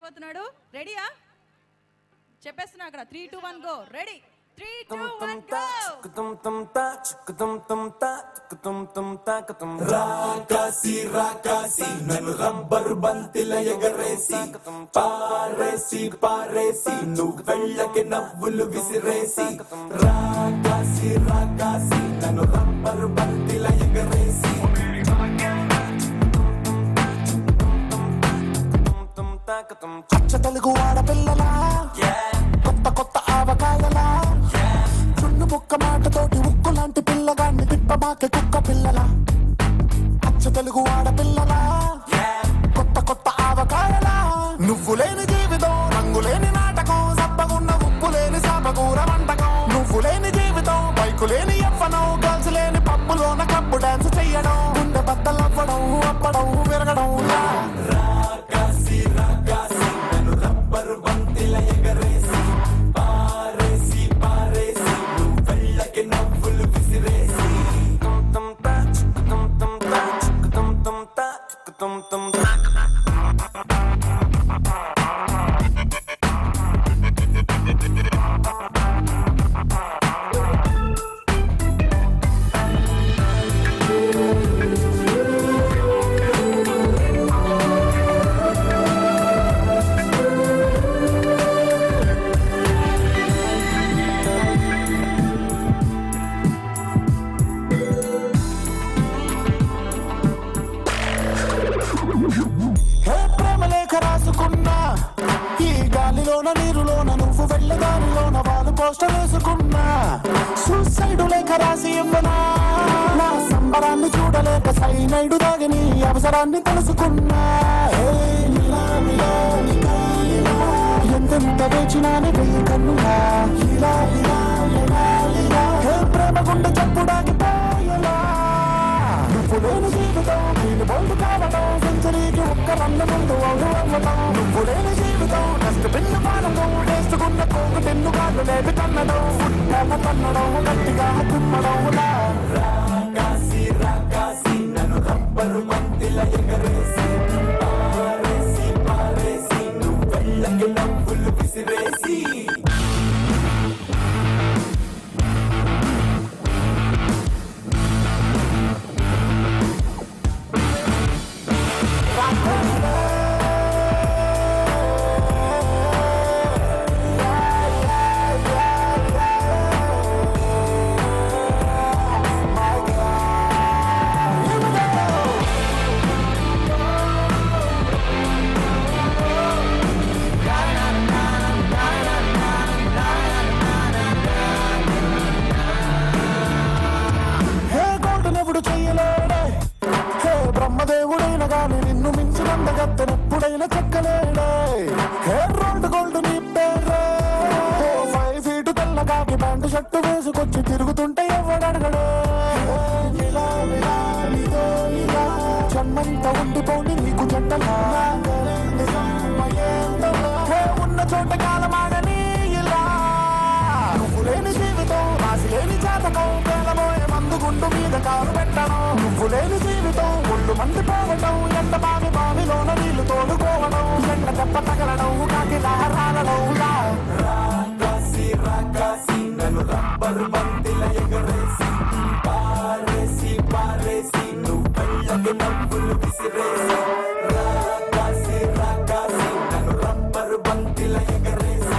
అయిపోతున్నాడు. రెడీయా? చెప్పేస్తున్నా అక్కడ 3 2 1 గో. Ready 3 2 1 go. రాకాసి రాకాసి నన్ను రబ్బర్ బంతిల ఎగరేసి పారేసి పారేసి నువ్వు వెళ్ళకి నవ్వులు విసిరేసి రాకాసి రాకాసి నన్ను రబ్బర్ బంతిల ఎగరేసి అచ్చ తెలుగు ఆడపిల్లలా కొత్త కొత్త ఆవకాయలా చున్ను ముక్క మాటతోటి ఉక్కు లాంటి పిల్లగాన్ని తిప్పమాకే కుక్క పిల్లలా అచ్చ తెలుగు ఆడపిల్లలా కొత్త కొత్త ఆవకాయలా నువ్వు లేని జీవితం రంగు లేని నాటకం సబ్బగున్న ఉప్పు లేని సాపకూర వంటకం నువ్వు లేని జీవితం బైకు లేని ఎవ్వనం గర్ల్స్ లేని పప్పులోన కప్పు డాన్స్ చెయ్యడం గుండె బద్దలవ్వడం అప్పడం విరగడం రాకాసి రాకాసి నన్ను రబ్బర్ బంతిల ఎగరేసి పారేసి పారేసి నువ్వు వెళ్ళకి నవ్వులు విసిరేసి ప్రేమ లేఖ రాసుకున్నా ఈ గాలిలోన నీరులోన నువ్వు వెళ్ళదారిలోన వాళ్ళు పోస్టర్ వేసుకున్నా సూసైడ్ లేఖ రాసి ఇవ్వనా నా సంబరాన్ని చూడలేక సైనైడు దాగి నీ అవసరాన్ని తెలుసుకున్నా ఎంతెంత వేచినాని వెయ్యి కన్నులా ఇలా ఇలా ఇలా ఇలా ప్రేమ గుండె చప్పుడాగిపోయేలా నువ్వు లేని జీవితం నేను బోల్డ్ కావడం సెంచరీకి ఒక్క రన్ను ముందు అవును అవ్వడం నువ్వు లేని జీవితం డస్ట్ బిన్ను పాడడం వేసుకున్న కోకు టెన్ను కాళ్ళు లేపి కన్నడం ఫుట్బాల్ కన్నడం గట్టిగా కుమ్మడం రాకాసి రాకాసి నన్ను రబ్బరు బంతిల ఎగరేసి పారేసి పారేసి నువ్వు వెళ్ళకి నవ్వులు విసిరేసి దేవుడు చెయ్యలేడే హే బ్రహ్మదేవుడైన గాని నిన్ను మించిన అందగత్తెనెప్పుడైనా చెక్కలేడే హే రోల్డ్ గోల్డ్ నీ పేరే 5 ఫీటు తెల్లగాకి ప్యాంటు షర్టు వేసుకొచ్చి తిరుగుతుంటే ఎవడడగడే జన్మంతా ఉండిపోని నీకు జంటలా హే ఉన్న చోట కాలమాగని ఇలా నువ్వు లేని జీవితం రాసి లేని జాతకం పేలబోయే మందు గుండు మీద కారు పెట్టడం నువ్వు లేని జీవితం ఒళ్ళు మండిపోవడం ఎండ బావిలోన నీళ్లు తోడుకోవడం ఎండ దెబ్బ తగలడం కాకి దారాలలో రాకాసి రాకాసి నన్ను రబ్బర్ బంతిల ఎగరేసి పారేసి పారేసి నువ్వు వెళ్ళకి నవ్వులు విసిరేసి రాకాసి రాకాసి నన్ను రబ్బర్ బంతిల ఎగరేసి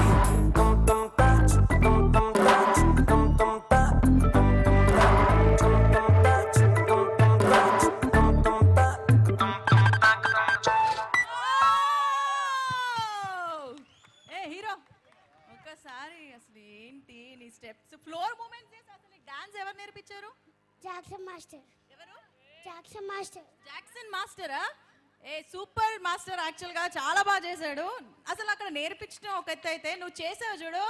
ఏ హీరో ఒక్కసారి అసలు ఏంటి నీ స్టెప్స్ ఫ్లోర్ మూమెంట్స్ చేసి అసలు నీకు డాన్స్ ఎవరు నేర్పించారు? Jackson master. ఎవరు? Jackson master. జాక్సన్ మాస్టరా? ఏ సూపర్ మాస్టర్, యాక్చువల్గా చాలా బాగా చేశాడు. అసలు అక్కడ నేర్పించడం ఒక ఎత్తు అయితే నువ్వు చేసావు చూడు,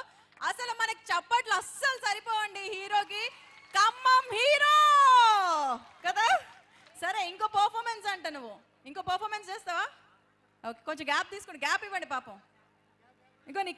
అసలు మనకి చప్పట్లు అస్సలు సరిపోవండి హీరోకి. ఖమ్మం హీరో కదా. సరే ఇంకో పర్ఫార్మెన్స్ అంట, నువ్వు ఇంకో పర్ఫార్మెన్స్ చేస్తావా? ఓకే, కొంచెం గ్యాప్ తీసుకుని గ్యాప్ ఇవ్వండి పాపం. ఇంకో నీ